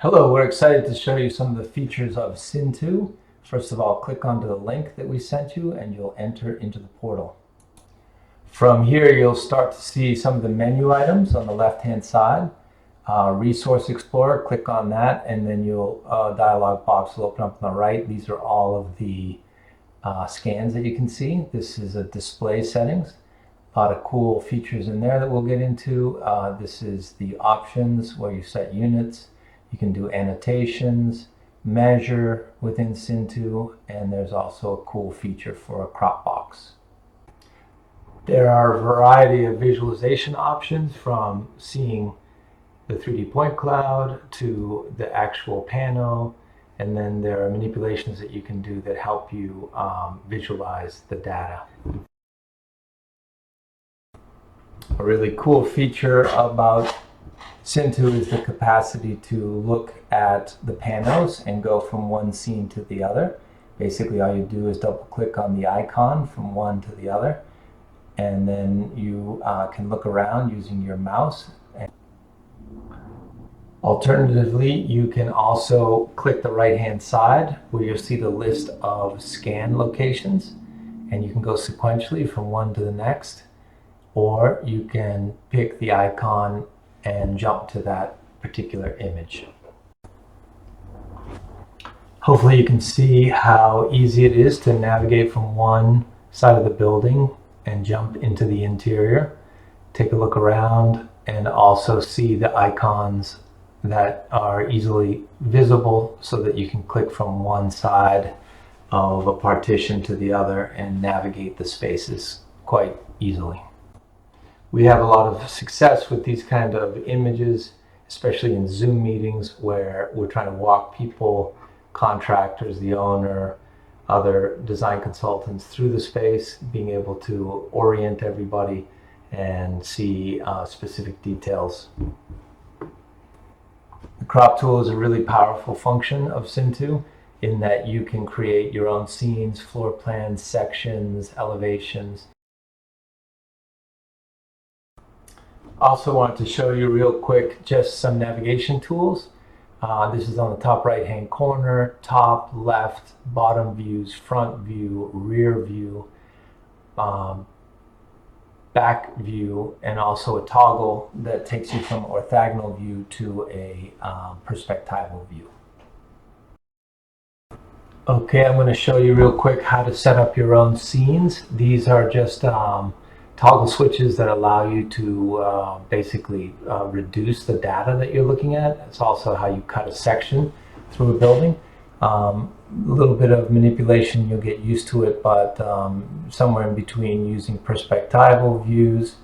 Hello, we're excited to show you some of the features of Cintoo. First of all, click onto the link that we sent you and you'll enter into the portal. From here, you'll start to see some of the menu items on the left-hand side. Resource Explorer, click on that, and then dialog box will open up on the right. These are all of the scans that you can see. This is a display settings. A lot of cool features in there that we'll get into. This is the options where you set units. You can do annotations, measure within Cintoo, and there's also a cool feature for a crop box. There are a variety of visualization options, from seeing the 3D point cloud to the actual pano, and then there are manipulations that you can do that help you visualize the data. A really cool feature about Cintoo is the capacity to look at the panos and go from one scene to the other. Basically, all you do is double click on the icon from one to the other, and then you can look around using your mouse. Alternatively, you can also click the right-hand side where you'll see the list of scan locations, and you can go sequentially from one to the next, or you can pick the icon and jump to that particular image. Hopefully you can see how easy it is to navigate from one side of the building and jump into the interior. Take a look around and also see the icons that are easily visible so that you can click from one side of a partition to the other and navigate the spaces quite easily. We have a lot of success with these kind of images, especially in Zoom meetings where we're trying to walk people, contractors, the owner, other design consultants through the space, being able to orient everybody and see specific details. The crop tool is a really powerful function of Cintoo in that you can create your own scenes, floor plans, sections, elevations. Also wanted to show you real quick just some navigation tools. This is on the top right hand corner, top, left, bottom views, front view, rear view, back view, and also a toggle that takes you from orthogonal view to a perspectival view. Okay, I'm going to show you real quick how to set up your own scenes. These are just toggle switches that allow you to basically reduce the data that you're looking at. It's also how you cut a section through a building. A little bit of manipulation, you'll get used to it, but somewhere in between using perspectival views,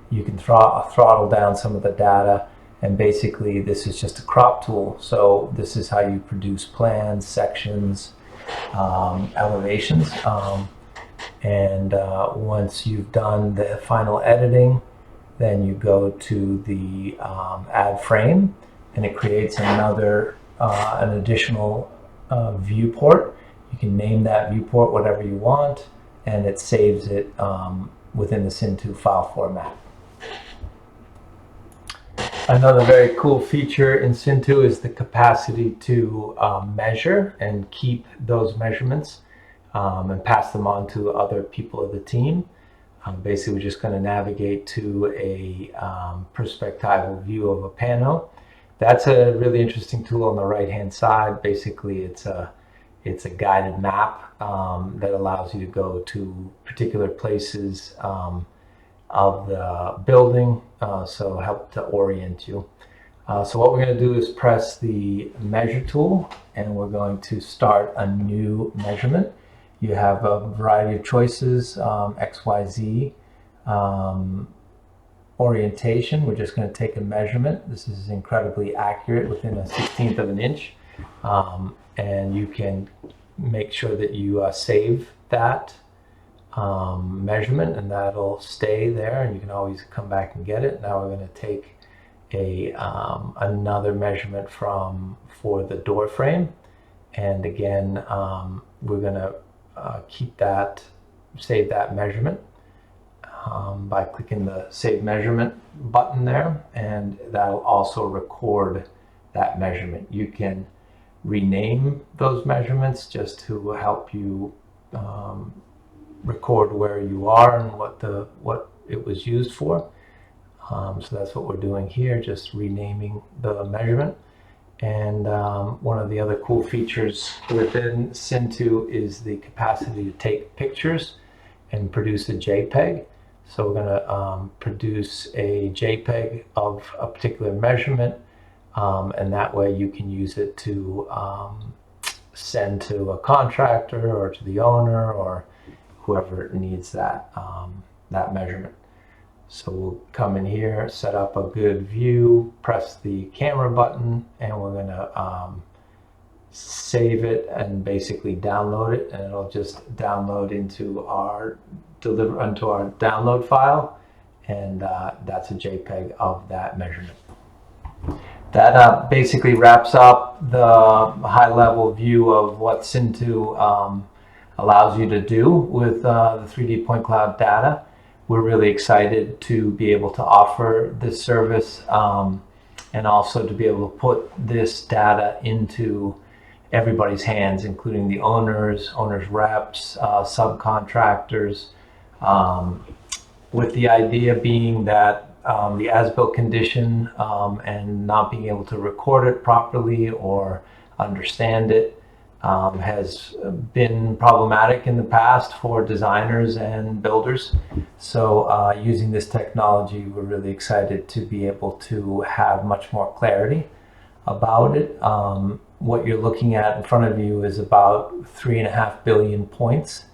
you can throttle down some of the data, and basically this is just a crop tool. So this is how you produce plans, sections, elevations. And once you've done the final editing, then you go to the add frame, and it creates an additional viewport. You can name that viewport whatever you want, and it saves it within the Cintoo file format. Another very cool feature in Cintoo is the capacity to measure and keep those measurements and pass them on to other people of the team. Basically, we're just going to navigate to a perspectival view of a pano. That's a really interesting tool on the right hand side. Basically, it's a guided map that allows you to go to particular places of the building, so help to orient you. So what we're going to do is press the measure tool, and we're going to start a new measurement. You have a variety of choices, X, Y, Z. Orientation, we're just going to take a measurement. This is incredibly accurate, within a 1/16 of an inch. And you can make sure that you save that measurement, and that'll stay there, and you can always come back and get it. Now we're going to take another measurement for the door frame, and again we're going to save that measurement by clicking the Save Measurement button there, and that'll also record that measurement. You can rename those measurements just to help you record where you are and what it was used for. So that's what we're doing here, just renaming the measurement. And one of the other cool features within Cintoo is the capacity to take pictures and produce a JPEG. So we're going to produce a JPEG of a particular measurement, and that way you can use it to send to a contractor or to the owner or whoever needs that measurement. So we'll come in here, set up a good view, press the camera button, and we're going to save it and basically download it, and it'll just download into our download file, and that's a JPEG of that measurement. That basically wraps up the high-level view of what Cintoo allows you to do with the 3D point cloud data. We're really excited to be able to offer this service and also to be able to put this data into everybody's hands, including the owners reps, subcontractors, with the idea being that the as-built condition and not being able to record it properly or understand it has been problematic in the past for designers and builders. So using this technology, we're really excited to be able to have much more clarity about it. What you're looking at in front of you is about 3.5 billion points.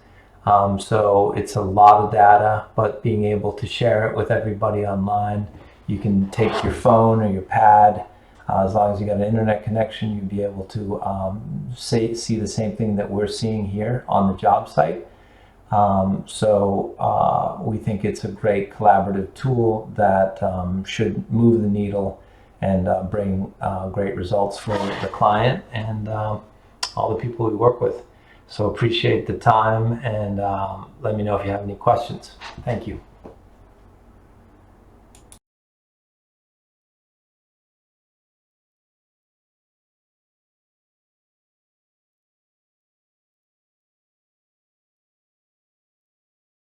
So it's a lot of data, but being able to share it with everybody online, you can take your phone or your pad. As long as you got an internet connection, you'll be able to see the same thing that we're seeing here on the job site. So we think it's a great collaborative tool that should move the needle and bring great results for the client and all the people we work with. So appreciate the time, and let me know if you have any questions. Thank you.